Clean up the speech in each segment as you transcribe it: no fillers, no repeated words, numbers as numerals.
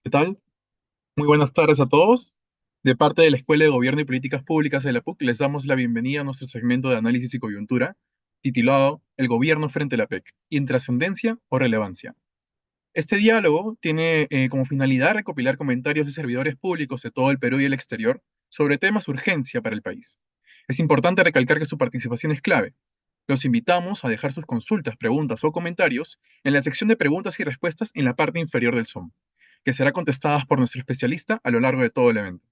¿Qué tal? Muy buenas tardes a todos. De parte de la Escuela de Gobierno y Políticas Públicas de la PUC, les damos la bienvenida a nuestro segmento de análisis y coyuntura, titulado El Gobierno frente a la PEC, ¿intrascendencia o relevancia? Este diálogo tiene como finalidad recopilar comentarios de servidores públicos de todo el Perú y el exterior sobre temas de urgencia para el país. Es importante recalcar que su participación es clave. Los invitamos a dejar sus consultas, preguntas o comentarios en la sección de preguntas y respuestas en la parte inferior del Zoom, que será contestadas por nuestro especialista a lo largo de todo el evento.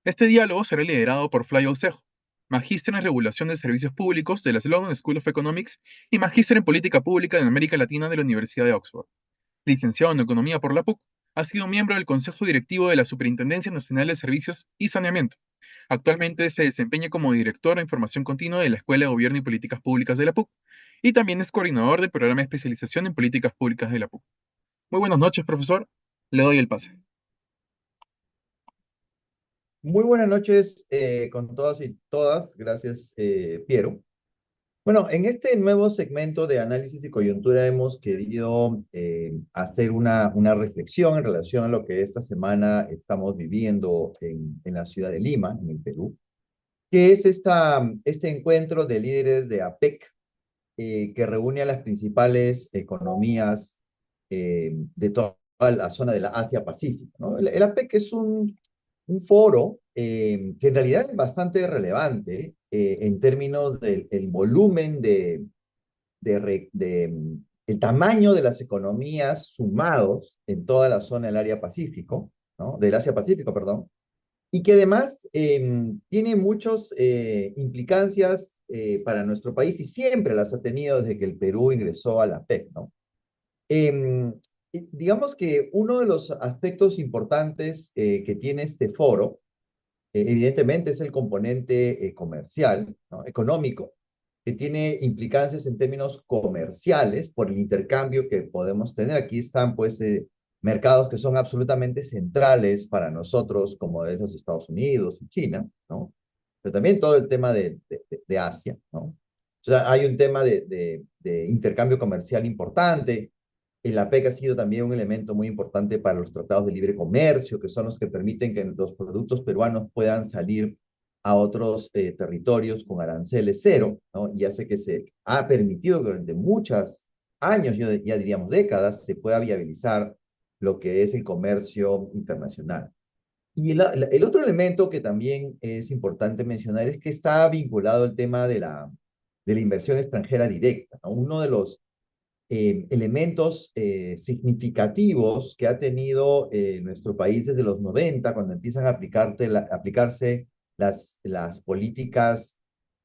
Este diálogo será liderado por Flavio Aucejo, magíster en regulación de servicios públicos de la Sloan School of Economics y magíster en política pública en América Latina de la Universidad de Oxford. Licenciado en Economía por la PUC, ha sido miembro del Consejo Directivo de la Superintendencia Nacional de Servicios y Saneamiento. Actualmente se desempeña como director de Información Continua de la Escuela de Gobierno y Políticas Públicas de la PUC y también es coordinador del programa de especialización en políticas públicas de la PUC. Muy buenas noches, profesor. Le doy el pase. Muy buenas noches con todas y todas. Gracias, Piero. Bueno, en este nuevo segmento de análisis y coyuntura hemos querido hacer una reflexión en relación a lo que esta semana estamos viviendo en la ciudad de Lima, en el Perú, que es este encuentro de líderes de APEC que reúne a las principales economías de toda la zona de la Asia-Pacífico, ¿no? El APEC es un foro que en realidad es bastante relevante en términos del el volumen el tamaño de las economías sumados en toda la zona del área Pacífico, ¿no? Del Asia-Pacífico, perdón, y que además tiene muchas implicancias para nuestro país y siempre las ha tenido desde que el Perú ingresó a la PEC, ¿no? Eh, digamos que uno de los aspectos importantes que tiene este foro, evidentemente es el componente comercial, ¿no? Económico, que tiene implicancias en términos comerciales por el intercambio que podemos tener. Aquí están, pues, mercados que son absolutamente centrales para nosotros, como es los Estados Unidos y China, ¿no? Pero también todo el tema de Asia, ¿no? O sea, hay un tema de intercambio comercial importante. La PEC ha sido también un elemento muy importante para los tratados de libre comercio, que son los que permiten que los productos peruanos puedan salir a otros territorios con aranceles cero, ¿no? Y hace que se ha permitido que durante muchos años, yo ya diríamos décadas, se pueda viabilizar lo que es el comercio internacional. Y el otro elemento que también es importante mencionar es que está vinculado al tema de la inversión extranjera directa, ¿no? Uno de los elementos significativos que ha tenido nuestro país desde los 90 cuando empiezan a aplicarse las políticas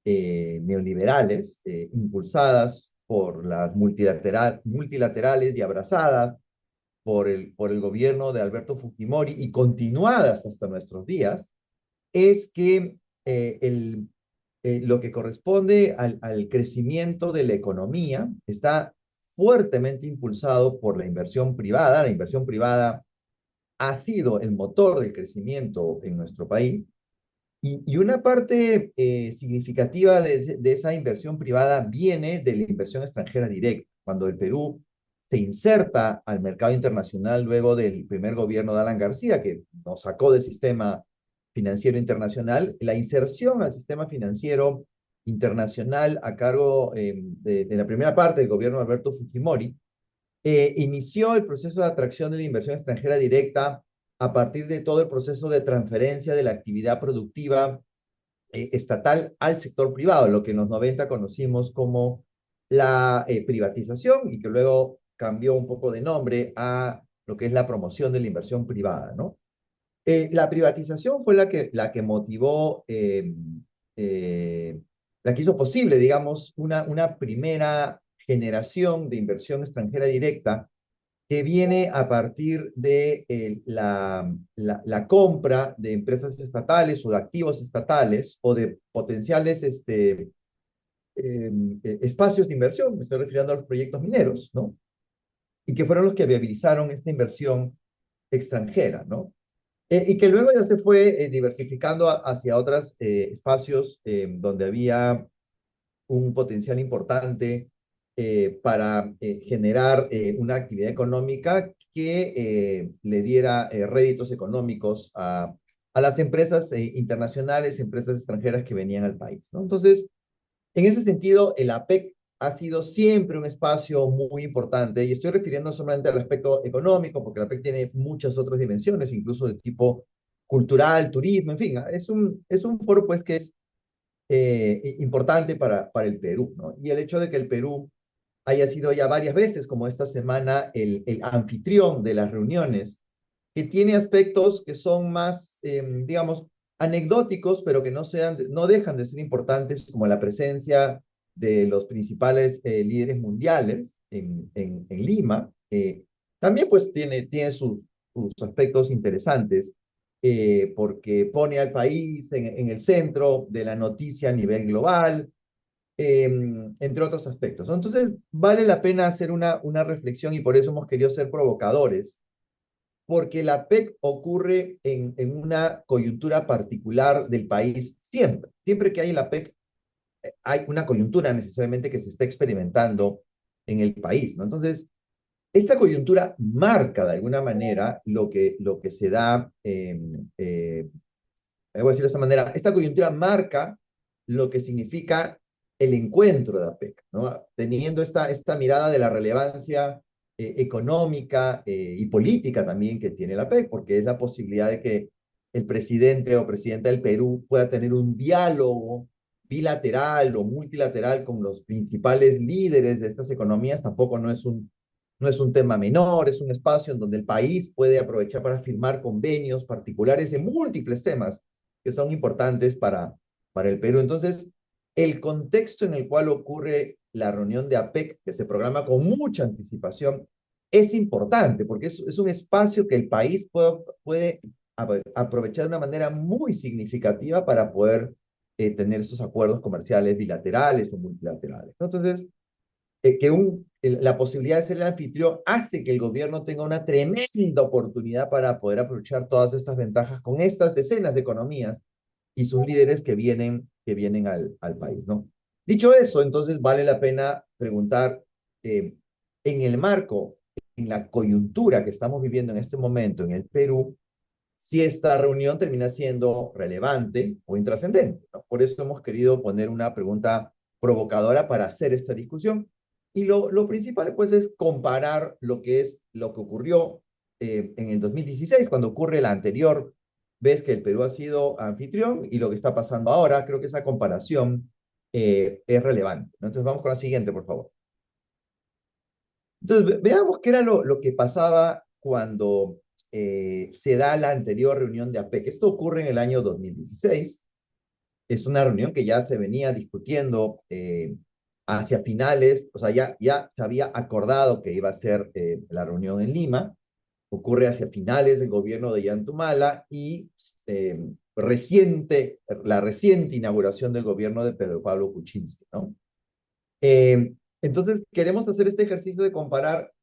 neoliberales impulsadas por las multilaterales y abrazadas por el gobierno de Alberto Fujimori y continuadas hasta nuestros días, es que lo que corresponde al crecimiento de la economía está fuertemente impulsado por la inversión privada. La inversión privada ha sido el motor del crecimiento en nuestro país. Y una parte significativa de esa inversión privada viene de la inversión extranjera directa. Cuando el Perú se inserta al mercado internacional luego del primer gobierno de Alan García, que nos sacó del sistema financiero internacional, la inserción al sistema financiero internacional a cargo de la primera parte del gobierno de Alberto Fujimori, inició el proceso de atracción de la inversión extranjera directa a partir de todo el proceso de transferencia de la actividad productiva estatal al sector privado, lo que en los 90 conocimos como la privatización y que luego cambió un poco de nombre a lo que es la promoción de la inversión privada, ¿no? La privatización fue la que motivó, eh, la que hizo posible, digamos, una primera generación de inversión extranjera directa que viene a partir de la compra de empresas estatales o de activos estatales o de potenciales espacios de inversión, me estoy refiriendo a los proyectos mineros, ¿no? Y que fueron los que viabilizaron esta inversión extranjera, ¿no? Y que luego ya se fue diversificando hacia otros espacios donde había un potencial importante para generar una actividad económica que le diera réditos económicos a las empresas internacionales, empresas extranjeras que venían al país, ¿no? Entonces, en ese sentido, el APEC ha sido siempre un espacio muy importante, y estoy refiriendo solamente al aspecto económico, porque el APEC tiene muchas otras dimensiones, incluso de tipo cultural, turismo, en fin, es un foro pues que es importante para el Perú, ¿no? Y el hecho de que el Perú haya sido ya varias veces, como esta semana, el anfitrión de las reuniones, que tiene aspectos que son más, digamos, anecdóticos, pero que no dejan de ser importantes, como la presencia de los principales líderes mundiales en Lima. También pues tiene sus aspectos interesantes, porque pone al país en el centro de la noticia a nivel global, eh, entre otros aspectos, ¿no? Entonces, vale la pena hacer una reflexión, y por eso hemos querido ser provocadores, porque la PEC ocurre en una coyuntura particular del país siempre. Siempre que hay la PEC, hay una coyuntura necesariamente que se está experimentando en el país, ¿no? Entonces, esta coyuntura marca de alguna manera lo que se da, voy a decir de esta manera, esta coyuntura marca lo que significa el encuentro de APEC, ¿no? Teniendo esta mirada de la relevancia económica y política también que tiene la APEC, porque es la posibilidad de que el presidente o presidenta del Perú pueda tener un diálogo bilateral o multilateral con los principales líderes de estas economías. Tampoco no es un tema menor, es un espacio en donde el país puede aprovechar para firmar convenios particulares de múltiples temas que son importantes para el Perú. Entonces, el contexto en el cual ocurre la reunión de APEC, que se programa con mucha anticipación, es importante porque es un espacio que el país puede aprovechar de una manera muy significativa para poder tener estos acuerdos comerciales bilaterales o multilaterales. Entonces, la posibilidad de ser el anfitrión hace que el gobierno tenga una tremenda oportunidad para poder aprovechar todas estas ventajas con estas decenas de economías y sus líderes que vienen al país, ¿no? Dicho eso, entonces vale la pena preguntar, en el marco, en la coyuntura que estamos viviendo en este momento en el Perú, si esta reunión termina siendo relevante o intrascendente, ¿no? Por eso hemos querido poner una pregunta provocadora para hacer esta discusión. Y lo principal, pues, es comparar lo que ocurrió en el 2016, cuando ocurre la anterior vez que el Perú ha sido anfitrión, y lo que está pasando ahora. Creo que esa comparación es relevante, ¿no? Entonces, vamos con la siguiente, por favor. Entonces, veamos qué era lo que pasaba cuando se da la anterior reunión de APEC. Esto ocurre en el año 2016. Es una reunión que ya se venía discutiendo hacia finales, o sea, ya se había acordado que iba a ser la reunión en Lima. Ocurre hacia finales del gobierno de Yantumala, y eh, la reciente inauguración del gobierno de Pedro Pablo Kuczynski, ¿no? Entonces, queremos hacer este ejercicio de comparar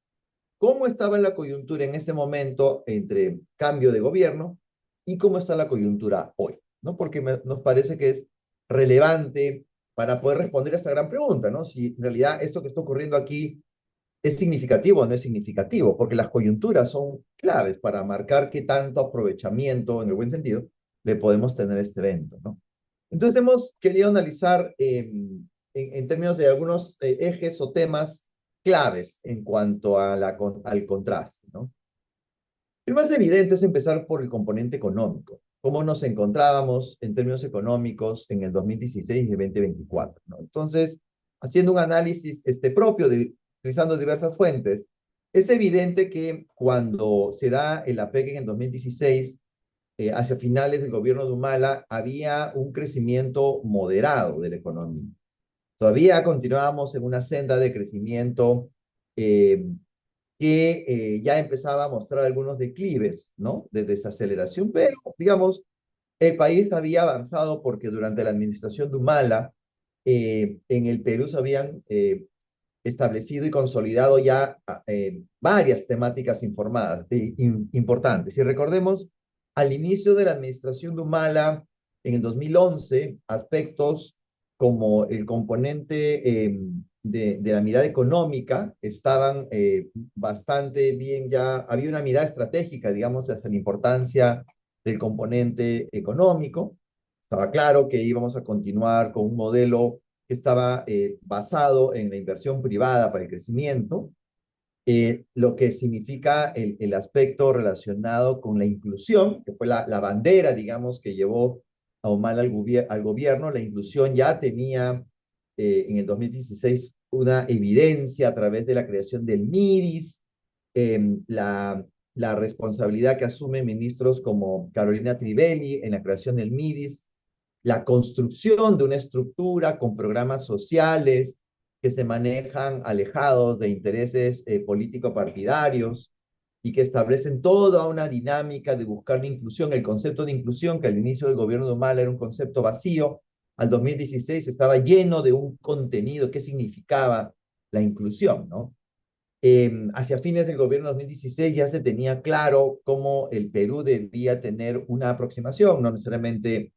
cómo estaba la coyuntura en este momento entre cambio de gobierno y cómo está la coyuntura hoy, ¿no? Porque nos parece que es relevante para poder responder a esta gran pregunta, ¿no? Si en realidad esto que está ocurriendo aquí es significativo o no es significativo, porque las coyunturas son claves para marcar qué tanto aprovechamiento, en el buen sentido, le podemos tener a este evento, ¿no? Entonces hemos querido analizar en términos de algunos ejes o temas claves en cuanto a al contraste, ¿no? El más evidente es empezar por el componente económico. ¿Cómo nos encontrábamos en términos económicos en el 2016 y el 2024, ¿no? Entonces, haciendo un análisis propio, utilizando diversas fuentes, es evidente que cuando se da el APEC en el 2016, hacia finales del gobierno de Humala, había un crecimiento moderado de la economía. Todavía continuábamos en una senda de crecimiento eh, que ya empezaba a mostrar algunos declives, ¿no? De desaceleración, pero, digamos, el país había avanzado porque durante la administración de Humala, en el Perú se habían establecido y consolidado ya varias temáticas importantes. Y recordemos, al inicio de la administración de Humala, en el 2011, aspectos como el componente de la mirada económica estaban bastante bien ya, había una mirada estratégica, digamos, hacia la importancia del componente económico. Estaba claro que íbamos a continuar con un modelo que estaba basado en la inversión privada para el crecimiento, lo que significa el aspecto relacionado con la inclusión, que fue la bandera, digamos, que llevó a Humala al gobierno. La inclusión ya tenía en el 2016 una evidencia a través de la creación del MIDIS, la responsabilidad que asumen ministros como Carolina Trivelli en la creación del MIDIS, la construcción de una estructura con programas sociales que se manejan alejados de intereses político-partidarios y que establecen toda una dinámica de buscar la inclusión. El concepto de inclusión, que al inicio del gobierno de Humala era un concepto vacío, al 2016 estaba lleno de un contenido. ¿Qué significaba la inclusión, no? Hacia fines del gobierno de 2016 ya se tenía claro cómo el Perú debía tener una aproximación, no necesariamente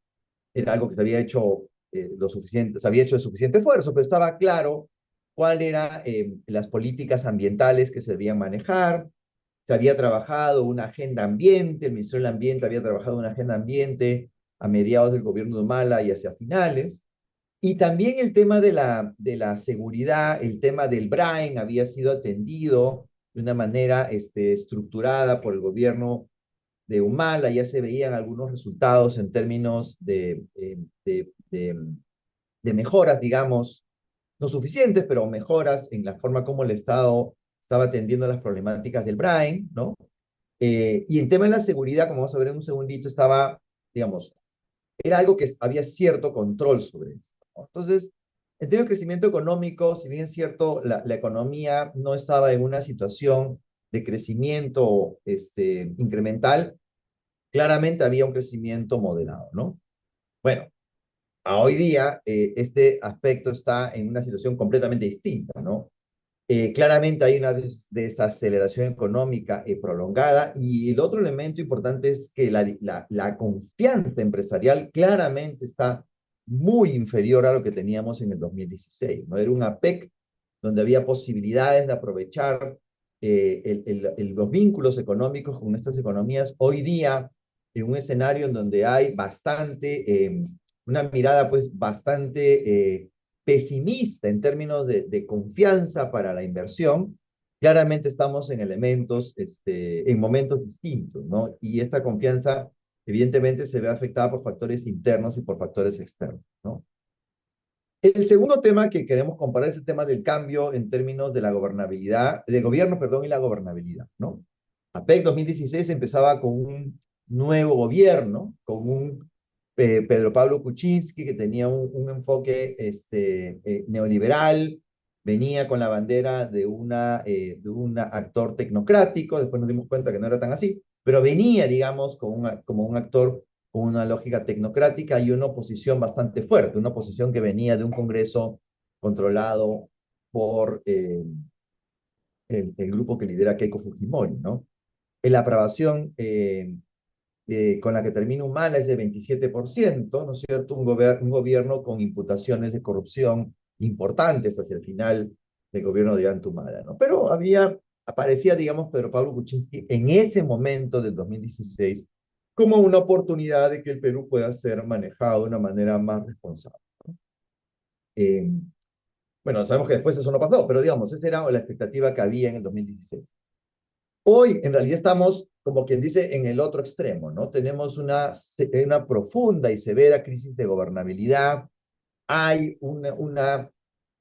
era algo que se había hecho lo suficiente, se había hecho de suficiente esfuerzo, pero estaba claro cuáles eran las políticas ambientales que se debían manejar. Se había trabajado una agenda ambiente, el Ministerio del Ambiente había trabajado una agenda ambiente a mediados del gobierno de Humala y hacia finales. Y también el tema de la seguridad, el tema del Brain había sido atendido de una manera estructurada por el gobierno de Humala. Ya se veían algunos resultados en términos de mejoras, digamos, no suficientes, pero mejoras en la forma como el Estado estaba atendiendo las problemáticas del Brain, ¿no? Y en tema de la seguridad, como vamos a ver en un segundito, estaba, digamos, era algo que había cierto control sobre eso, ¿no? Entonces, en términos de crecimiento económico, si bien es cierto, la economía no estaba en una situación de crecimiento incremental, claramente había un crecimiento moderado, ¿no? Bueno, a hoy día este aspecto está en una situación completamente distinta, ¿no? Claramente hay una desaceleración económica prolongada, y el otro elemento importante es que la confianza empresarial claramente está muy inferior a lo que teníamos en el 2016, ¿no? Era un APEC donde había posibilidades de aprovechar los vínculos económicos con estas economías. Hoy día, en un escenario en donde hay una mirada pues bastante pesimista en términos de confianza para la inversión, claramente estamos en en momentos distintos, ¿no? Y esta confianza evidentemente se ve afectada por factores internos y por factores externos, ¿no? El segundo tema que queremos comparar es el tema del cambio en términos de la gobernabilidad, del gobierno, perdón, y la gobernabilidad, ¿no? APEC 2016 empezaba con un nuevo gobierno, con un Pedro Pablo Kuczynski que tenía un enfoque neoliberal, venía con la bandera de un actor tecnocrático. Después nos dimos cuenta que no era tan así, pero venía, digamos, como un actor con una lógica tecnocrática y una oposición bastante fuerte, una oposición que venía de un Congreso controlado por el grupo que lidera Keiko Fujimori, ¿no? La aprobación con la que termina Humala es de 27%, ¿no es cierto? Un gobierno con imputaciones de corrupción importantes hacia el final del gobierno de Iván Humala, ¿no? Pero aparecía, digamos, Pedro Pablo Kuczynski en ese momento del 2016 como una oportunidad de que el Perú pueda ser manejado de una manera más responsable. Eh, bueno, sabemos que después eso no pasó, pero digamos, esa era la expectativa que había en el 2016. Hoy, en realidad, estamos, como quien dice, en el otro extremo, ¿no? Tenemos una profunda y severa crisis de gobernabilidad. Hay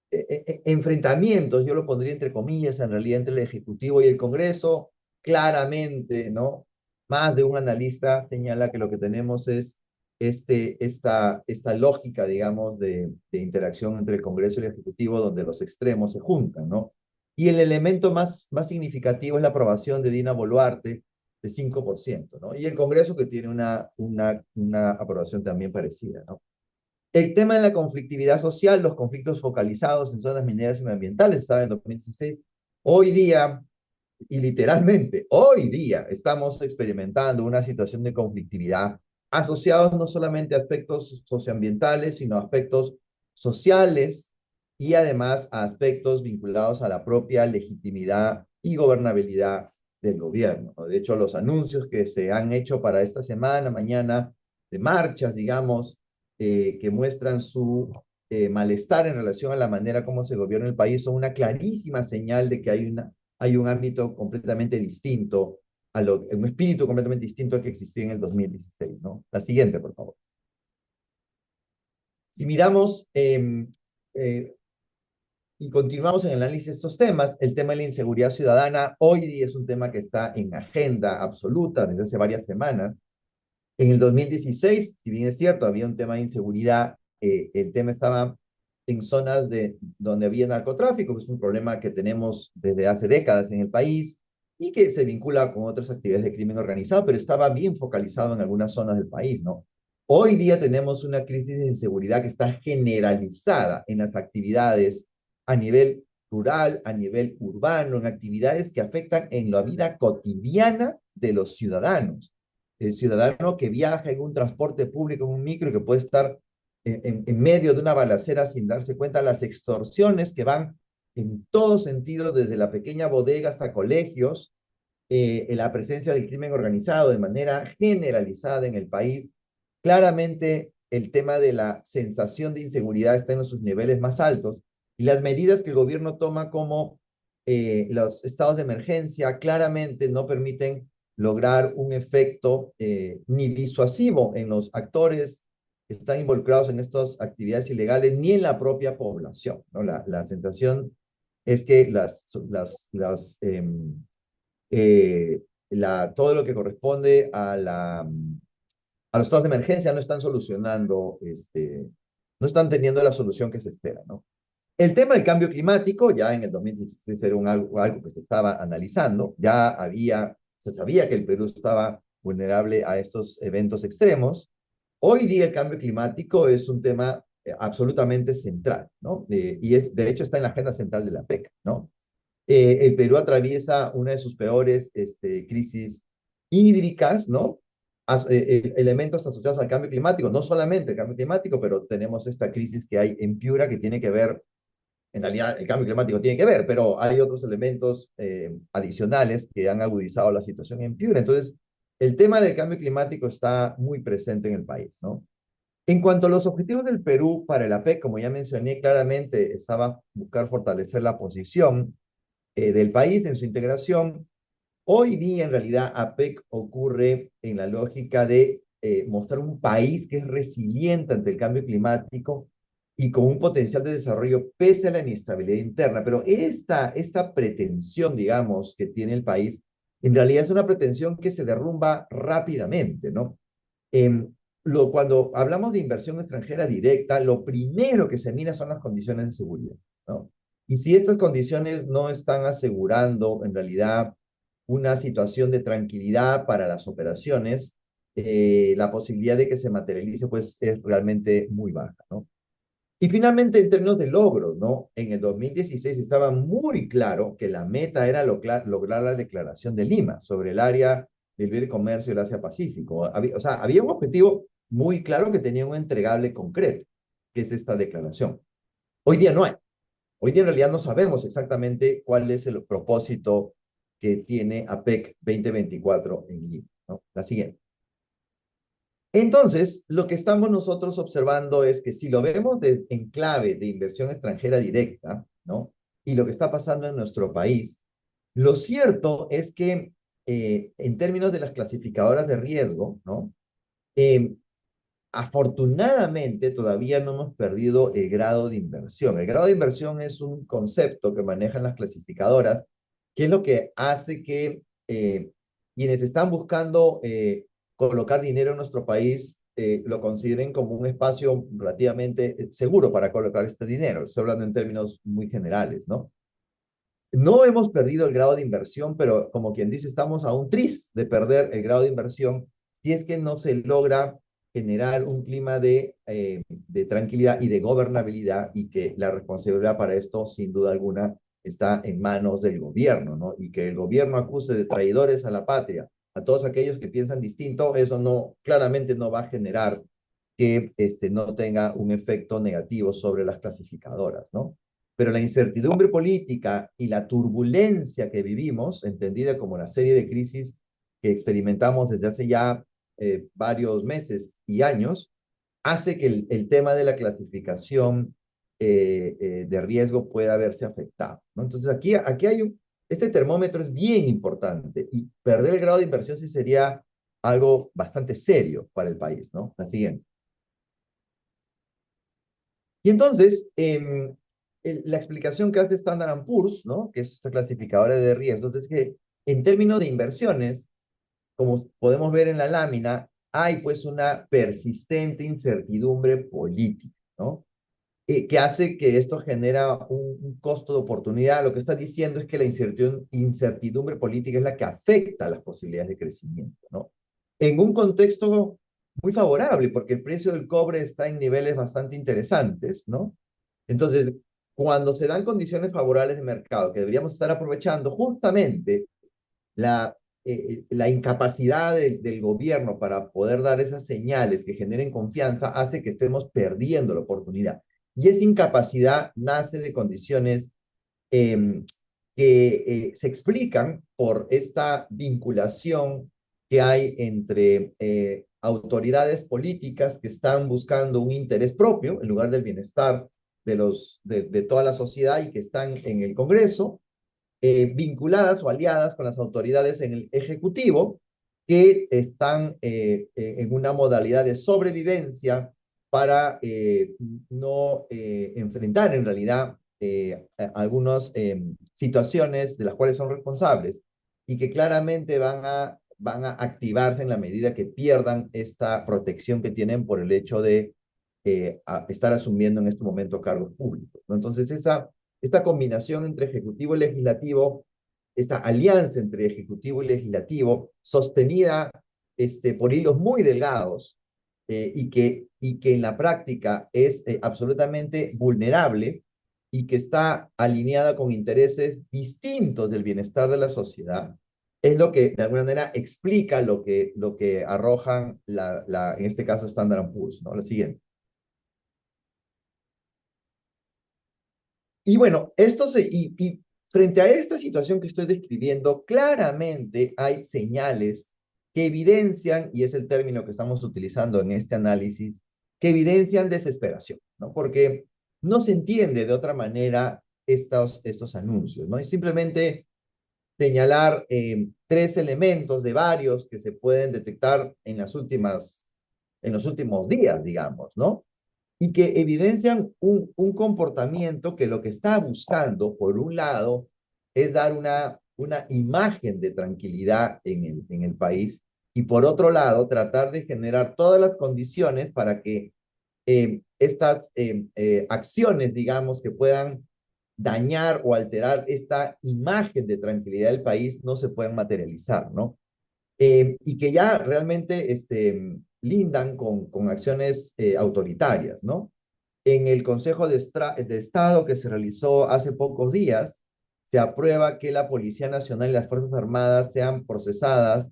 enfrentamientos, yo lo pondría entre comillas, en realidad, entre el Ejecutivo y el Congreso. Claramente, ¿no? Más de un analista señala que lo que tenemos es esta lógica, digamos, de interacción entre el Congreso y el Ejecutivo, donde los extremos se juntan, ¿no? Y el elemento más significativo es la aprobación de Dina Boluarte de 5%, ¿no? Y el Congreso que tiene una aprobación también parecida, ¿no? El tema de la conflictividad social, los conflictos focalizados en zonas mineras y medioambientales, estaba en 2016. Hoy día, y literalmente, hoy día estamos experimentando una situación de conflictividad asociados no solamente a aspectos socioambientales, sino a aspectos sociales y además a aspectos vinculados a la propia legitimidad y gobernabilidad del gobierno, ¿no? De hecho, los anuncios que se han hecho para esta semana, mañana, de marchas, digamos, que muestran su malestar en relación a la manera como se gobierna el país, son una clarísima señal de que hay un ámbito completamente distinto, un espíritu completamente distinto al que existía en el 2016, ¿no? La siguiente, por favor. Si miramos eh, y continuamos en el análisis de estos temas, el tema de la inseguridad ciudadana hoy día es un tema que está en agenda absoluta desde hace varias semanas. En el 2016, si bien es cierto, había un tema de inseguridad, el tema estaba en zonas donde había narcotráfico, que es un problema que tenemos desde hace décadas en el país y que se vincula con otras actividades de crimen organizado, pero estaba bien focalizado en algunas zonas del país, ¿no? Hoy día tenemos una crisis de inseguridad que está generalizada en las actividades a nivel rural, a nivel urbano, en actividades que afectan en la vida cotidiana de los ciudadanos. El ciudadano que viaja en un transporte público, en un micro, que puede estar en medio de una balacera sin darse cuenta, las extorsiones que van en todo sentido, desde la pequeña bodega hasta colegios, en la presencia del crimen organizado de manera generalizada en el país. Claramente el tema de la sensación de inseguridad está en sus niveles más altos y las medidas que el gobierno toma como los estados de emergencia claramente no permiten lograr un efecto ni disuasivo en los actores que están involucrados en estas actividades ilegales ni en la propia población, ¿no? La sensación es que eh, todo lo que corresponde a los estados de emergencia no están solucionando, no están teniendo la solución que se espera, ¿no? El tema del cambio climático, ya en el 2016 era algo que se estaba analizando, se sabía que el Perú estaba vulnerable a estos eventos extremos. Hoy día el cambio climático es un tema absolutamente central, ¿no? De hecho está en la agenda central de la PEC, ¿no? El Perú atraviesa una de sus peores crisis hídricas, ¿no? Elementos asociados al cambio climático, no solamente el cambio climático, pero tenemos esta crisis que hay en Piura que tiene que ver, en realidad el cambio climático tiene que ver, pero hay otros elementos adicionales que han agudizado la situación en Piura. Entonces, el tema del cambio climático está muy presente en el país, ¿no? En cuanto a los objetivos del Perú para el APEC, como ya mencioné claramente, estaba buscar fortalecer la posición del país en su integración. Hoy día, en realidad, APEC ocurre en la lógica de mostrar un país que es resiliente ante el cambio climático y con un potencial de desarrollo pese a la inestabilidad interna. Pero esta pretensión, digamos, que tiene el país, en realidad es una pretensión que se derrumba rápidamente, ¿no? Eh, Cuando hablamos de inversión extranjera directa, lo primero que se mira son las condiciones de seguridad, ¿no? Y si estas condiciones no están asegurando en realidad una situación de tranquilidad para las operaciones, la posibilidad de que se materialice pues es realmente muy baja, ¿no? Y finalmente, en términos de logros, ¿no? En el 2016 estaba muy claro que la meta era lograr la declaración de Lima sobre el área del libre comercio del Asia-Pacífico. O sea, había un objetivo muy claro que tenía un entregable concreto, que es esta declaración. Hoy día no hay. Hoy día en realidad no sabemos exactamente cuál es el propósito que tiene APEC 2024 en Lima, ¿no? La siguiente. Entonces, lo que estamos nosotros observando es que si lo vemos en clave de inversión extranjera directa, ¿no? Y lo que está pasando en nuestro país, lo cierto es que en términos de las clasificadoras de riesgo, ¿no? Eh, Afortunadamente todavía no hemos perdido el grado de inversión. El grado de inversión es un concepto que manejan las clasificadoras, que es lo que hace que quienes están buscando colocar dinero en nuestro país lo consideren como un espacio relativamente seguro para colocar este dinero. Estoy hablando en términos muy generales, ¿no? No hemos perdido el grado de inversión, pero como quien dice, estamos a un tris de perder el grado de inversión si es que no se logra generar un clima de tranquilidad y de gobernabilidad y que la responsabilidad para esto, sin duda alguna, está en manos del gobierno, ¿no? Y que el gobierno acuse de traidores a la patria a todos aquellos que piensan distinto, eso no, claramente no va a generar que no tenga un efecto negativo sobre las clasificadoras, ¿no? Pero la incertidumbre política y la turbulencia que vivimos, entendida como la serie de crisis que experimentamos desde hace ya varios meses y años, hace que el tema de la clasificación de riesgo pueda verse afectado, ¿no? Entonces aquí hay este termómetro es bien importante y perder el grado de inversión sí sería algo bastante serio para el país, ¿no? La siguiente. Y entonces, la explicación que hace Standard Poor's, ¿no? Que es esta clasificadora de riesgos, es que en términos de inversiones, como podemos ver en la lámina, hay pues una persistente incertidumbre política, ¿no? Que hace que esto genera un costo de oportunidad. Lo que está diciendo es que la incertidumbre política es la que afecta las posibilidades de crecimiento, ¿no? En un contexto muy favorable, porque el precio del cobre está en niveles bastante interesantes, ¿no? Entonces, cuando se dan condiciones favorables de mercado, que deberíamos estar aprovechando justamente la incapacidad del gobierno para poder dar esas señales que generen confianza hace que estemos perdiendo la oportunidad. Y esta incapacidad nace de condiciones eh, que se explican por esta vinculación que hay entre autoridades políticas que están buscando un interés propio en lugar del bienestar de toda la sociedad y que están en el Congreso, vinculadas o aliadas con las autoridades en el Ejecutivo, que están en una modalidad de sobrevivencia para no enfrentar en realidad algunas situaciones de las cuales son responsables y que claramente van a activarse en la medida que pierdan esta protección que tienen por el hecho de estar asumiendo en este momento cargos públicos, ¿no? Entonces, esta combinación entre ejecutivo y legislativo, esta alianza entre ejecutivo y legislativo, sostenida por hilos muy delgados y que en la práctica es absolutamente vulnerable y que está alineada con intereses distintos del bienestar de la sociedad, es lo que de alguna manera explica lo que arrojan en este caso Standard Poor's, ¿no? La siguiente. Y bueno, y frente a esta situación que estoy describiendo, claramente hay señales que evidencian, y es el término que estamos utilizando en este análisis, que evidencian desesperación, ¿no? Porque no se entiende de otra manera estos anuncios, ¿no? Es simplemente señalar tres elementos de varios que se pueden detectar en los últimos días, digamos, ¿no? Y que evidencian un comportamiento que lo que está buscando, por un lado, es dar una imagen de tranquilidad en el país y por otro lado, tratar de generar todas las condiciones para que estas acciones, digamos, que puedan dañar o alterar esta imagen de tranquilidad del país no se puedan materializar, ¿no? Y que ya realmente lindan con acciones autoritarias, ¿no? En el Consejo de Estado que se realizó hace pocos días, se aprueba que la Policía Nacional y las Fuerzas Armadas sean procesadas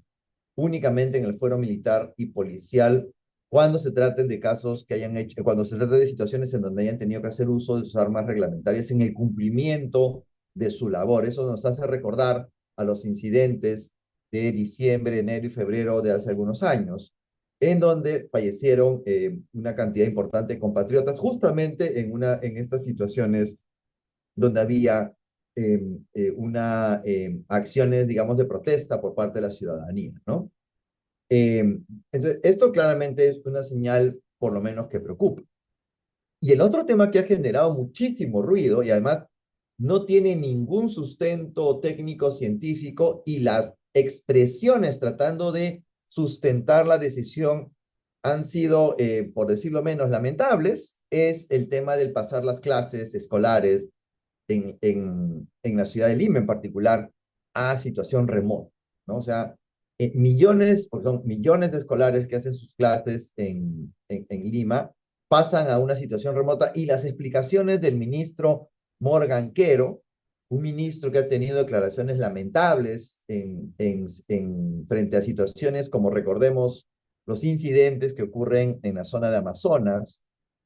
únicamente en el fuero militar y policial cuando se traten de casos que hayan hecho, cuando se trate de situaciones en donde hayan tenido que hacer uso de sus armas reglamentarias en el cumplimiento de su labor. Eso nos hace recordar a los incidentes de diciembre, enero y febrero de hace algunos años, en donde fallecieron una cantidad importante de compatriotas justamente en estas situaciones donde había acciones, digamos, de protesta por parte de la ciudadanía, ¿no? Entonces, esto claramente es una señal, por lo menos, que preocupa. Y el otro tema que ha generado muchísimo ruido y además no tiene ningún sustento técnico científico y las expresiones tratando de sustentar la decisión han sido, por decirlo menos, lamentables, es el tema del pasar las clases escolares en la ciudad de Lima en particular a situación remota, ¿no? O sea, millones, porque son millones de escolares que hacen sus clases en Lima, pasan a una situación remota y las explicaciones del ministro Morgan Quero, un ministro que ha tenido declaraciones lamentables frente a situaciones como recordemos los incidentes que ocurren en la zona de Amazonas.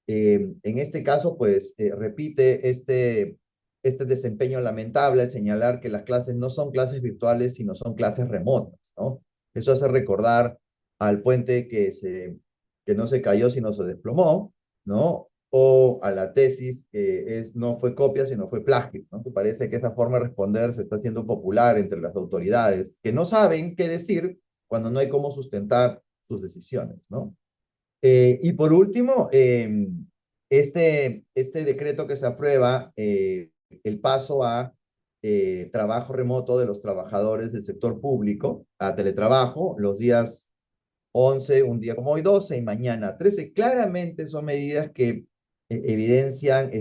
En este caso, pues repite este desempeño lamentable al señalar que las clases no son clases virtuales, sino son clases remotas, ¿no? Eso hace recordar al puente que no se cayó, sino se desplomó, ¿no? O a la tesis que no fue copia, sino fue plagio, ¿no? Que parece que esa forma de responder se está haciendo popular entre las autoridades, que no saben qué decir cuando no hay cómo sustentar sus decisiones, ¿no? Y por último, este decreto que se aprueba, el paso a trabajo remoto de los trabajadores del sector público, a teletrabajo, los días 11, un día como hoy 12 y mañana 13, claramente son medidas que evidencian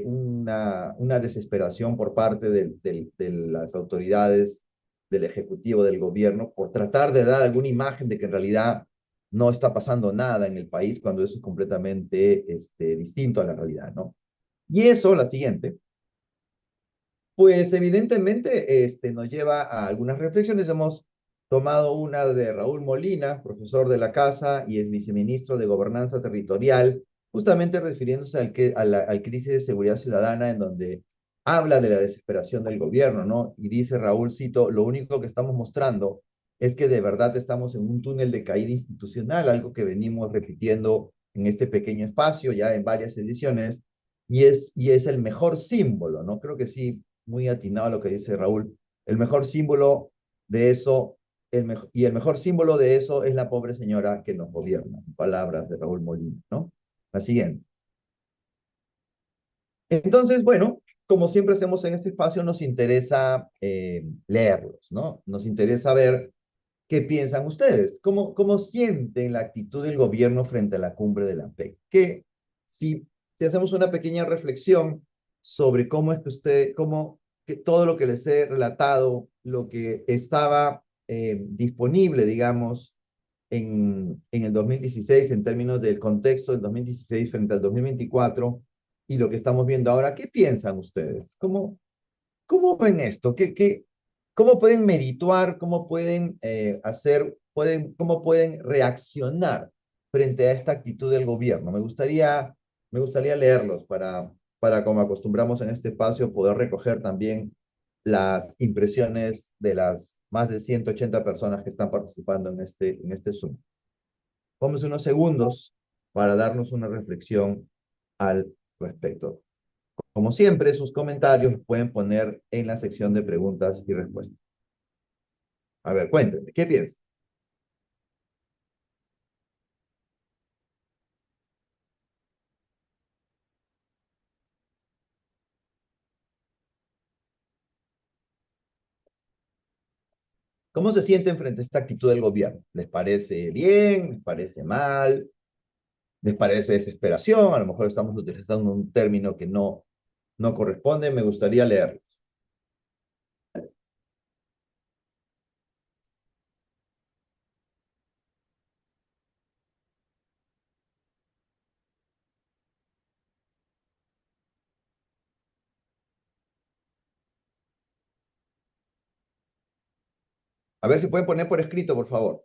una desesperación por parte de las autoridades del Ejecutivo, del gobierno, por tratar de dar alguna imagen de que en realidad no está pasando nada en el país cuando eso es completamente distinto a la realidad, ¿no? Y eso, la siguiente, pues evidentemente nos lleva a algunas reflexiones. Hemos tomado una de Raúl Molina, profesor de la casa y ex viceministro de Gobernanza Territorial, justamente refiriéndose al crisis de seguridad ciudadana, en donde habla de la desesperación del gobierno, ¿no? Y dice Raúl, cito, lo único que estamos mostrando es que de verdad estamos en un túnel de caída institucional, algo que venimos repitiendo en este pequeño espacio ya en varias ediciones, y es el mejor símbolo, ¿no? Creo que sí, muy atinado lo que dice Raúl. El mejor símbolo de eso, y el mejor símbolo de eso es la pobre señora que nos gobierna, en palabras de Raúl Molina, ¿no? La siguiente. Entonces, bueno, como siempre hacemos en este espacio, nos interesa leerlos, ¿no? Nos interesa ver qué piensan ustedes, cómo sienten la actitud del gobierno frente a la cumbre de la PEC. Si hacemos una pequeña reflexión sobre cómo es que que todo lo que les he relatado, lo que estaba disponible, digamos, en el 2016, en términos del contexto del 2016 frente al 2024, y lo que estamos viendo ahora, ¿qué piensan ustedes? ¿Cómo ven esto? ¿Cómo pueden merituar? ¿Cómo pueden cómo pueden reaccionar frente a esta actitud del gobierno? Me gustaría leerlos para, como acostumbramos en este espacio, poder recoger también las impresiones de las más de 180 personas que están participando en este Zoom. Vamos unos segundos para darnos una reflexión al respecto. Como siempre, sus comentarios los pueden poner en la sección de preguntas y respuestas. A ver, cuéntenme, ¿qué piensan? ¿Cómo se sienten frente a esta actitud del gobierno? ¿Les parece bien? ¿Les parece mal? ¿Les parece desesperación? A lo mejor estamos utilizando un término que no corresponde. Me gustaría leerlos. A ver si pueden poner por escrito, por favor.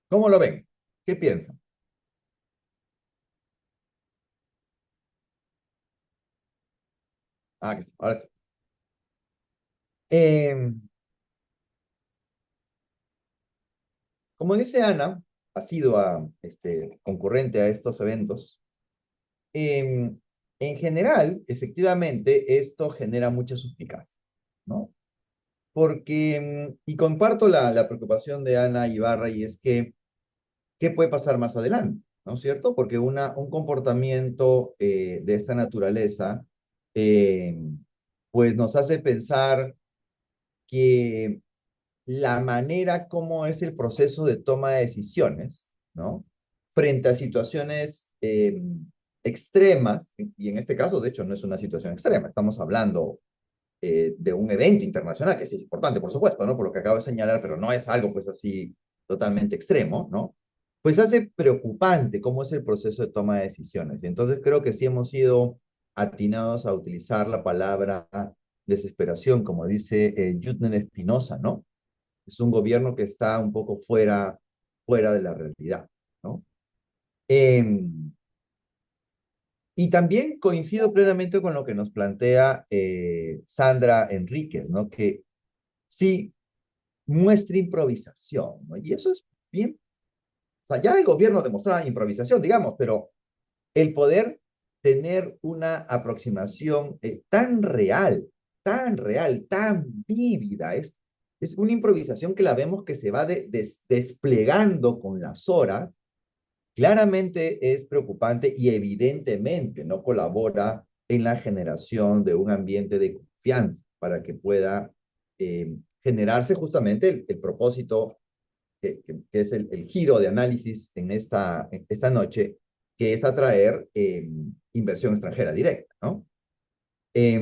¿Cómo lo ven? ¿Qué piensan? Ahora sí. Eh, Como dice Ana, ha sido concurrente a estos eventos. em, en general, efectivamente, esto genera mucha suspicacia, ¿no? Porque, y comparto la preocupación de Ana Ibarra, y es que, ¿qué puede pasar más adelante? ¿No es cierto? Porque un comportamiento de esta naturaleza, eh, pues nos hace pensar que la manera como es el proceso de toma de decisiones, ¿no? Frente a situaciones extremas, y en este caso, de hecho, no es una situación extrema, estamos hablando de un evento internacional, que sí es importante, por supuesto, ¿no? Por lo que acabo de señalar, pero no es algo pues así totalmente extremo, ¿no? Pues hace preocupante cómo es el proceso de toma de decisiones. Y entonces creo que sí hemos sido atinados a utilizar la palabra desesperación, como dice Jutner Espinosa, ¿no? Es un gobierno que está un poco fuera de la realidad, ¿no? Eh, y también coincido plenamente con lo que nos plantea Sandra Enríquez, ¿no? Que sí muestra improvisación, ¿no? Y eso es bien, o sea, ya el gobierno demostraba improvisación, digamos, pero el poder tener una aproximación tan real, tan vívida, es una improvisación que la vemos que se va desplegando con las horas, claramente es preocupante y evidentemente no colabora en la generación de un ambiente de confianza para que pueda generarse justamente el propósito que es el giro de análisis en esta noche, que es atraer inversión extranjera directa, ¿no? Eh,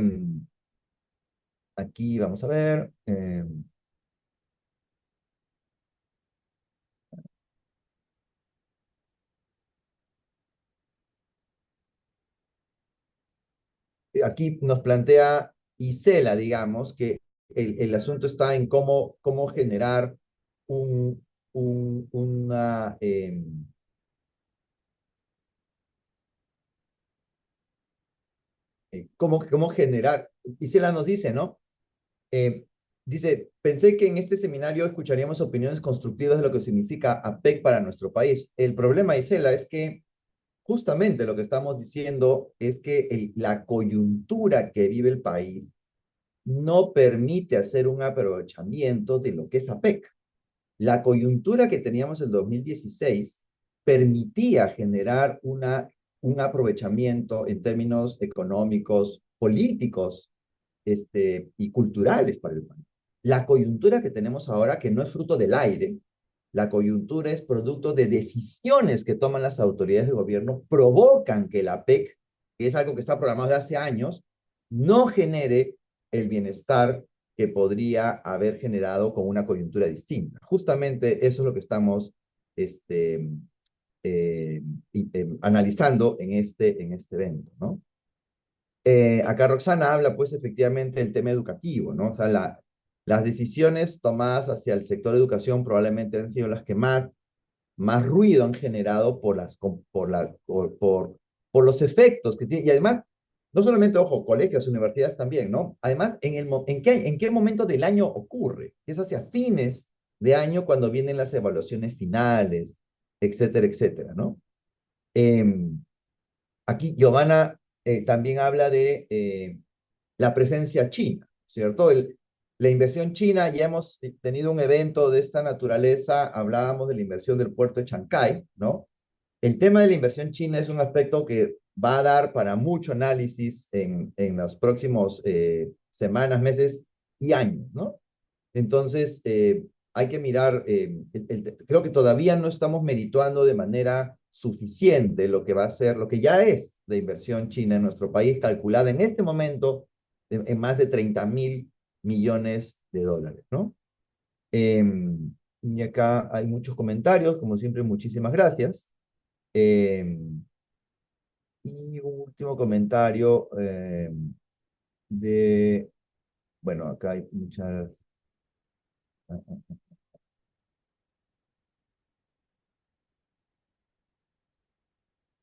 aquí vamos a ver. Aquí nos plantea Isela, digamos, que el asunto está en cómo generar un, un, una, eh, cómo generar, Isela nos dice, ¿no? Eh, dice, pensé que en este seminario escucharíamos opiniones constructivas de lo que significa APEC para nuestro país. El problema, Isela, es que justamente lo que estamos diciendo es que la coyuntura que vive el país no permite hacer un aprovechamiento de lo que es APEC. La coyuntura que teníamos en el 2016 permitía generar un aprovechamiento en términos económicos, políticos y culturales para el país. La coyuntura que tenemos ahora, que no es fruto del aire, la coyuntura es producto de decisiones que toman las autoridades de gobierno, provocan que la PEC, que es algo que está programado desde hace años, no genere el bienestar que podría haber generado con una coyuntura distinta. Justamente eso es lo que estamos este, analizando en este evento, ¿no? Acá Roxana habla, pues, efectivamente del tema educativo, ¿no? O sea, las decisiones tomadas hacia el sector de educación probablemente han sido las que más ruido han generado por los efectos que tiene. Y además, no solamente, ojo, colegios, universidades también, ¿no? Además, ¿en qué momento del año ocurre? Es hacia fines de año cuando vienen las evaluaciones finales, etcétera, etcétera, ¿no? Eh, aquí Giovanna también habla de la presencia china, ¿cierto? La inversión china, ya hemos tenido un evento de esta naturaleza, hablábamos de la inversión del puerto de Chancay, ¿no? El tema de la inversión china es un aspecto que va a dar para mucho análisis en los próximos semanas, meses y años, ¿no? Entonces, hay que mirar, creo que todavía no estamos merituando de manera suficiente lo que va a ser, lo que ya es de inversión china en nuestro país, calculada en este momento en más de 30.000 millones de dólares, ¿no? Eh, y acá hay muchos comentarios, como siempre, muchísimas gracias. Eh, y un último comentario de, bueno, acá hay muchas...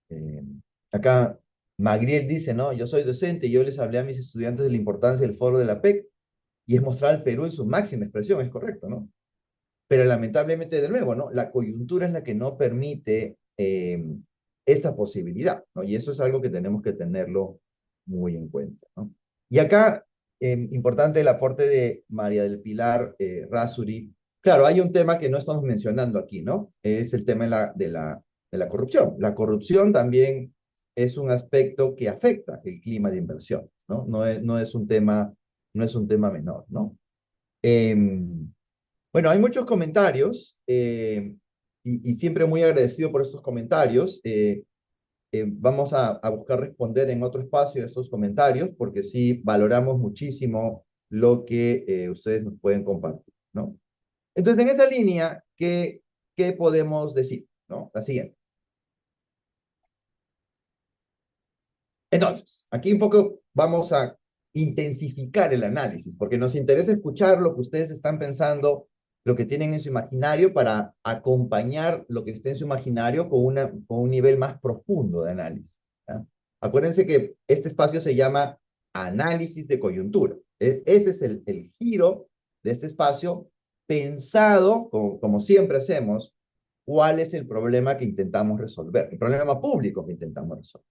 Eh, acá Magriel dice, ¿no? Yo soy docente y yo les hablé a mis estudiantes de la importancia del foro de la PEC y es mostrar al Perú en su máxima expresión, es correcto, ¿no? Pero lamentablemente, de nuevo, ¿no? La coyuntura es la que no permite esa posibilidad, ¿no? Y eso es algo que tenemos que tenerlo muy en cuenta, ¿no? Y acá, importante el aporte de María del Pilar Rasuri. Claro, hay un tema que no estamos mencionando aquí, ¿no? Es el tema de la corrupción. La corrupción también es un aspecto que afecta el clima de inversión, ¿no? No es un tema menor, ¿no? Bueno, hay muchos comentarios y siempre muy agradecido por estos comentarios. vamos a buscar responder en otro espacio estos comentarios, porque sí valoramos muchísimo lo que ustedes nos pueden compartir, ¿no? Entonces, en esta línea, ¿qué podemos decir? ¿No? La siguiente. Entonces, aquí un poco vamos a intensificar el análisis, porque nos interesa escuchar lo que ustedes están pensando, lo que tienen en su imaginario, para acompañar lo que esté en su imaginario con un nivel más profundo de análisis. ¿Ya? Acuérdense que este espacio se llama análisis de coyuntura. Ese es el giro de este espacio, pensado, como siempre hacemos, cuál es el problema que intentamos resolver, el problema público que intentamos resolver.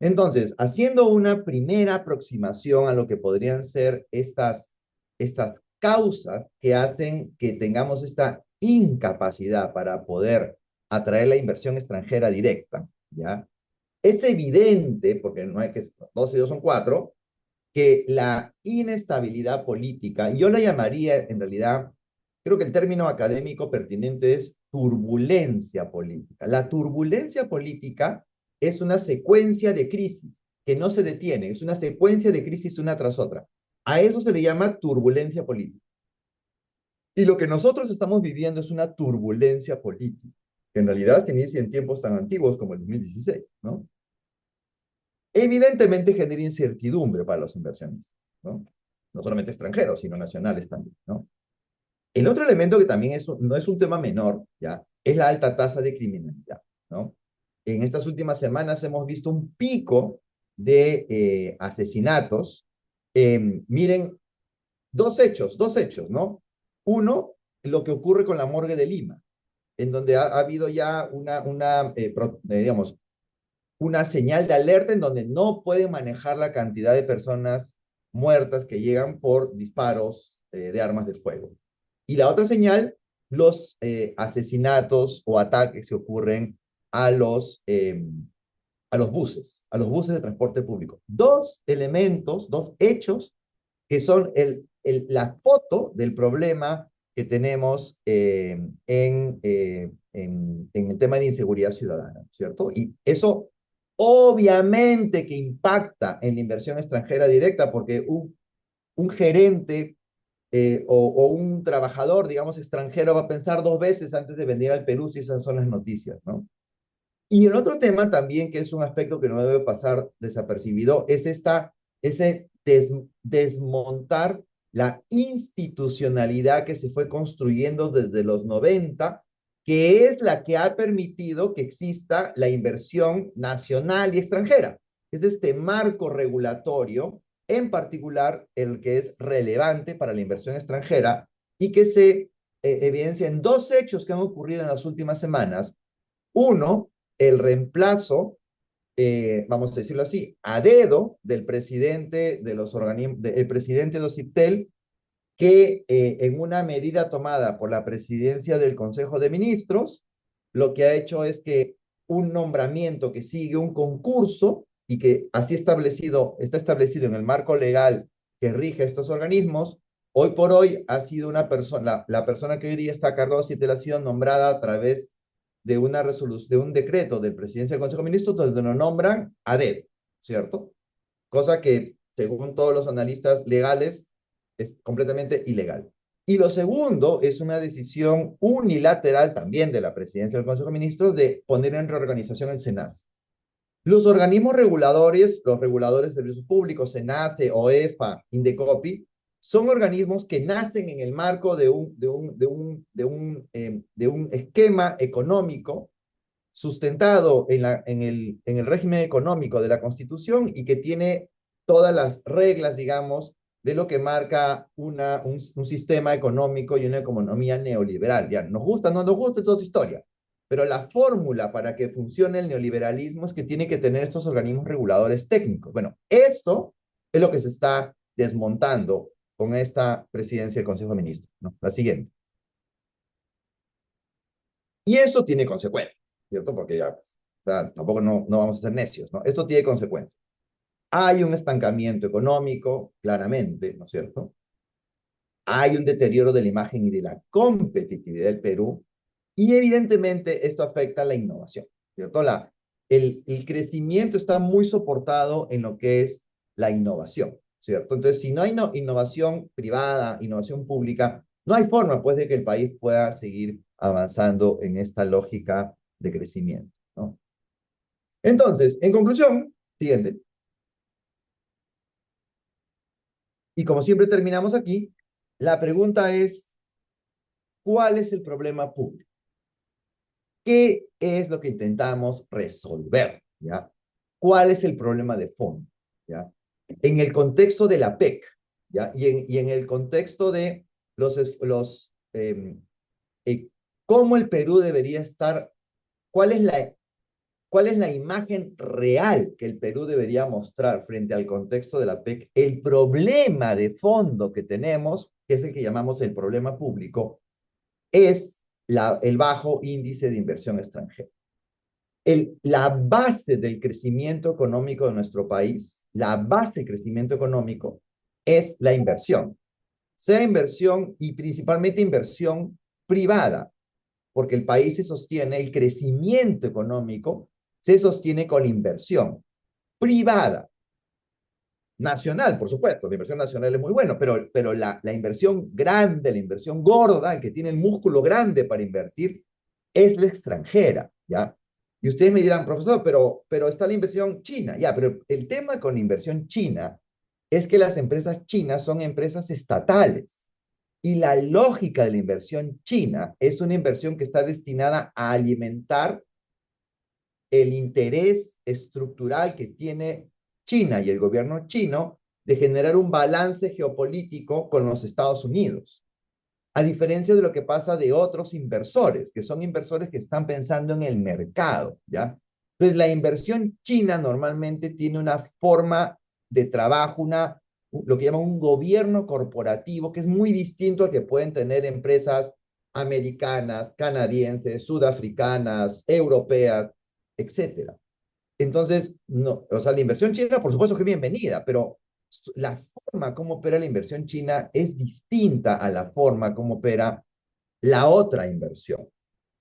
Entonces, haciendo una primera aproximación a lo que podrían ser estas causas que hacen que tengamos esta incapacidad para poder atraer la inversión extranjera directa, ¿ya? Es evidente, porque no hay que, 2 y 2 son 4, que la inestabilidad política, y yo la llamaría en realidad, creo que el término académico pertinente es turbulencia política. La turbulencia política es una secuencia de crisis que no se detiene, es una secuencia de crisis una tras otra. A eso se le llama turbulencia política. Y lo que nosotros estamos viviendo es una turbulencia política, que en realidad se inicia en tiempos tan antiguos como el 2016, ¿no? Evidentemente genera incertidumbre para los inversionistas, ¿no? No solamente extranjeros, sino nacionales también, ¿no? El otro elemento que también no es un tema menor, ¿ya? Es la alta tasa de criminalidad, ¿no? En estas últimas semanas hemos visto un pico de asesinatos. Miren, dos hechos, ¿no? Uno, lo que ocurre con la morgue de Lima, en donde ha habido ya digamos, una señal de alerta en donde no pueden manejar la cantidad de personas muertas que llegan por disparos de armas de fuego. Y la otra señal, los asesinatos o ataques que ocurren a a los buses de transporte público. Dos elementos, dos hechos que son la foto del problema que tenemos en el tema de inseguridad ciudadana, ¿cierto? Y eso obviamente que impacta en la inversión extranjera directa, porque un gerente o un trabajador, digamos, extranjero va a pensar dos veces antes de venir al Perú si esas son las noticias, ¿no? Y el otro tema también, que es un aspecto que no debe pasar desapercibido, es ese desmontar la institucionalidad que se fue construyendo desde los 90, que es la que ha permitido que exista la inversión nacional y extranjera. Es este marco regulatorio, en particular el que es relevante para la inversión extranjera y que se evidencia en dos hechos que han ocurrido en las últimas semanas. Uno, el reemplazo, vamos a decirlo así, a dedo del presidente de los organismos, el presidente de OCIPTEL, que en una medida tomada por la presidencia del Consejo de Ministros, lo que ha hecho es que un nombramiento que sigue un concurso y que así está establecido en el marco legal que rige estos organismos, hoy por hoy ha sido una persona, la persona que hoy día está a cargo de OCIPTEL ha sido nombrada a través de una resolución, de un decreto del presidente del Consejo de Ministros donde lo nombran a dedo, ¿cierto? Cosa que, según todos los analistas legales, es completamente ilegal. Y lo segundo es una decisión unilateral también de la presidencia del Consejo de Ministros de poner en reorganización el SENAT. Los organismos reguladores, los reguladores de servicios públicos, SENATE, OEFA, Indecopi, son organismos que nacen en el marco de un esquema económico sustentado en el régimen económico de la Constitución y que tiene todas las reglas, digamos, de lo que marca un sistema económico y una economía neoliberal. Ya, nos gusta, no nos gusta, es otra historia. Pero la fórmula para que funcione el neoliberalismo es que tiene que tener estos organismos reguladores técnicos. Bueno, esto es lo que se está desmontando con esta presidencia del Consejo de Ministros, ¿no? La siguiente. Y eso tiene consecuencias, ¿cierto? Porque ya, o sea, tampoco no vamos a ser necios, ¿no? Esto tiene consecuencias. Hay un estancamiento económico, claramente, ¿no es cierto? Hay un deterioro de la imagen y de la competitividad del Perú, y evidentemente esto afecta a la innovación, ¿cierto? el crecimiento está muy soportado en lo que es la innovación, ¿cierto? Entonces, si no hay innovación privada, innovación pública, no hay forma, pues, de que el país pueda seguir avanzando en esta lógica de crecimiento, ¿no? Entonces, en conclusión, siguiente, y como siempre terminamos aquí, la pregunta es, ¿cuál es el problema público? ¿Qué es lo que intentamos resolver? ¿Ya? ¿Cuál es el problema de fondo? ¿Ya? En el contexto de la PEC, ¿ya? Y en el contexto de los cómo el Perú debería estar, cuál es cuál es la imagen real que el Perú debería mostrar frente al contexto de la PEC, el problema de fondo que tenemos, que es el que llamamos el problema público, es el bajo índice de inversión extranjera. La base del crecimiento económico de nuestro país, la base del crecimiento económico es la inversión, sea inversión y principalmente inversión privada, porque el país se sostiene, el crecimiento económico se sostiene con inversión privada, nacional, por supuesto, la inversión nacional es muy buena, pero la inversión grande, la inversión gorda, el que tiene el músculo grande para invertir, es la extranjera, ¿ya? Y ustedes me dirán, profesor, pero está la inversión china, ya, pero el tema con la inversión china es que las empresas chinas son empresas estatales. Y la lógica de la inversión china es una inversión que está destinada a alimentar el interés estructural que tiene China y el gobierno chino de generar un balance geopolítico con los Estados Unidos, a diferencia de lo que pasa de otros inversores, que son inversores que están pensando en el mercado, ¿ya? Entonces, la inversión china normalmente tiene una forma de trabajo, lo que llaman un gobierno corporativo, que es muy distinto al que pueden tener empresas americanas, canadienses, sudafricanas, europeas, etcétera. Entonces, no, o sea, la inversión china, por supuesto que es bienvenida, pero la forma como opera la inversión china es distinta a la forma como opera la otra inversión.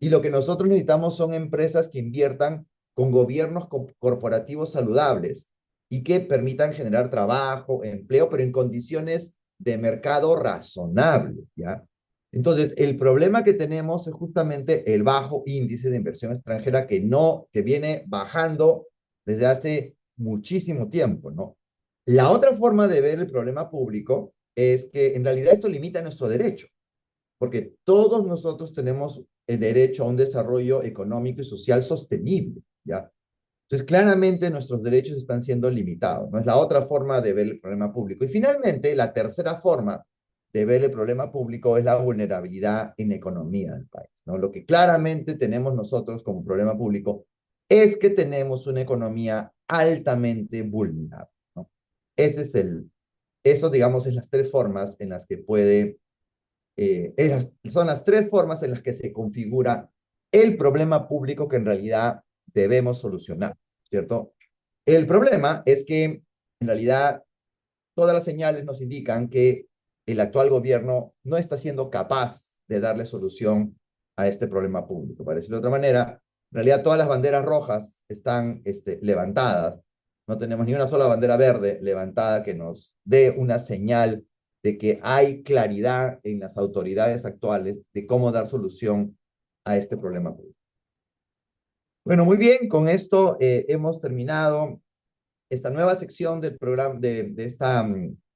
Y lo que nosotros necesitamos son empresas que inviertan con gobiernos corporativos saludables y que permitan generar trabajo, empleo, pero en condiciones de mercado razonables, ¿ya? Entonces, el problema que tenemos es justamente el bajo índice de inversión extranjera que viene bajando desde hace muchísimo tiempo, ¿no? La otra forma de ver el problema público es que en realidad esto limita nuestro derecho, porque todos nosotros tenemos el derecho a un desarrollo económico y social sostenible, ¿ya? Entonces, claramente nuestros derechos están siendo limitados, ¿no? Es la otra forma de ver el problema público. Y finalmente, la tercera forma de ver el problema público es la vulnerabilidad en la economía del país, ¿no? Lo que claramente tenemos nosotros como problema público es que tenemos una economía altamente vulnerable, ¿no? Este es eso, digamos, es las tres formas en las que son las tres formas en las que se configura el problema público que en realidad debemos solucionar, ¿cierto? El problema es que en realidad todas las señales nos indican que el actual gobierno no está siendo capaz de darle solución a este problema público. Para decirlo de otra manera, en realidad todas las banderas rojas están levantadas. No tenemos ni una sola bandera verde levantada que nos dé una señal de que hay claridad en las autoridades actuales de cómo dar solución a este problema público. Bueno, muy bien, con esto hemos terminado esta nueva sección del programa, de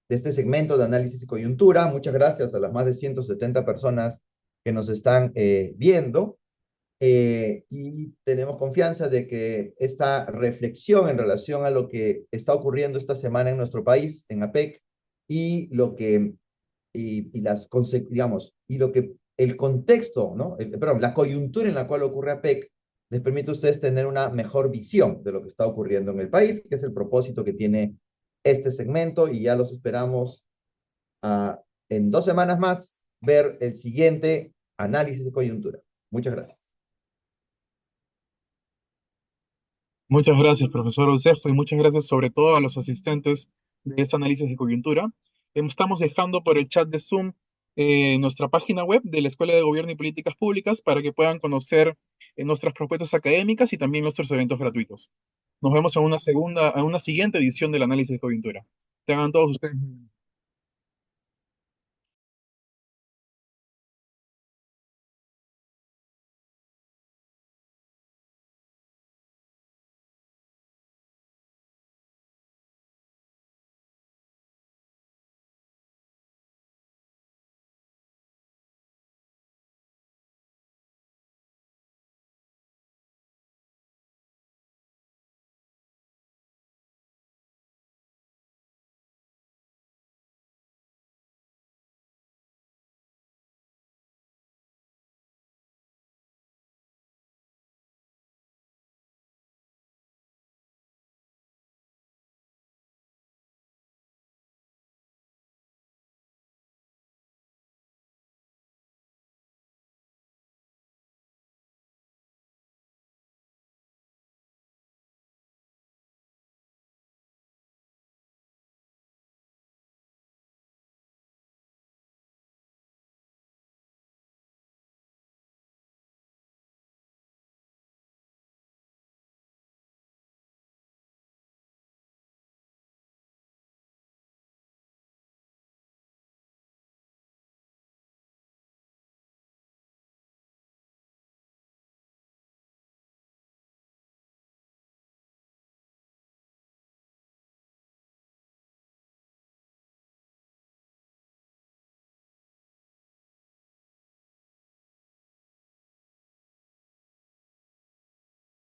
este segmento de análisis y coyuntura. Muchas gracias a las más de 170 personas que nos están viendo y tenemos confianza de que esta reflexión en relación a lo que está ocurriendo esta semana en nuestro país, en APEC, y lo que, y las, digamos, y lo que el contexto, ¿no? Perdón, la coyuntura en la cual ocurre APEC les permite a ustedes tener una mejor visión de lo que está ocurriendo en el país, que es el propósito que tiene este segmento, y ya los esperamos en 2 semanas más ver el siguiente análisis de coyuntura. Muchas gracias. Muchas gracias, profesor Olcefo, y muchas gracias sobre todo a los asistentes de este análisis de coyuntura. Estamos dejando por el chat de Zoom nuestra página web de la Escuela de Gobierno y Políticas Públicas para que puedan conocer nuestras propuestas académicas y también nuestros eventos gratuitos. Nos vemos en una siguiente edición del análisis de coyuntura. Tengan todos ustedes.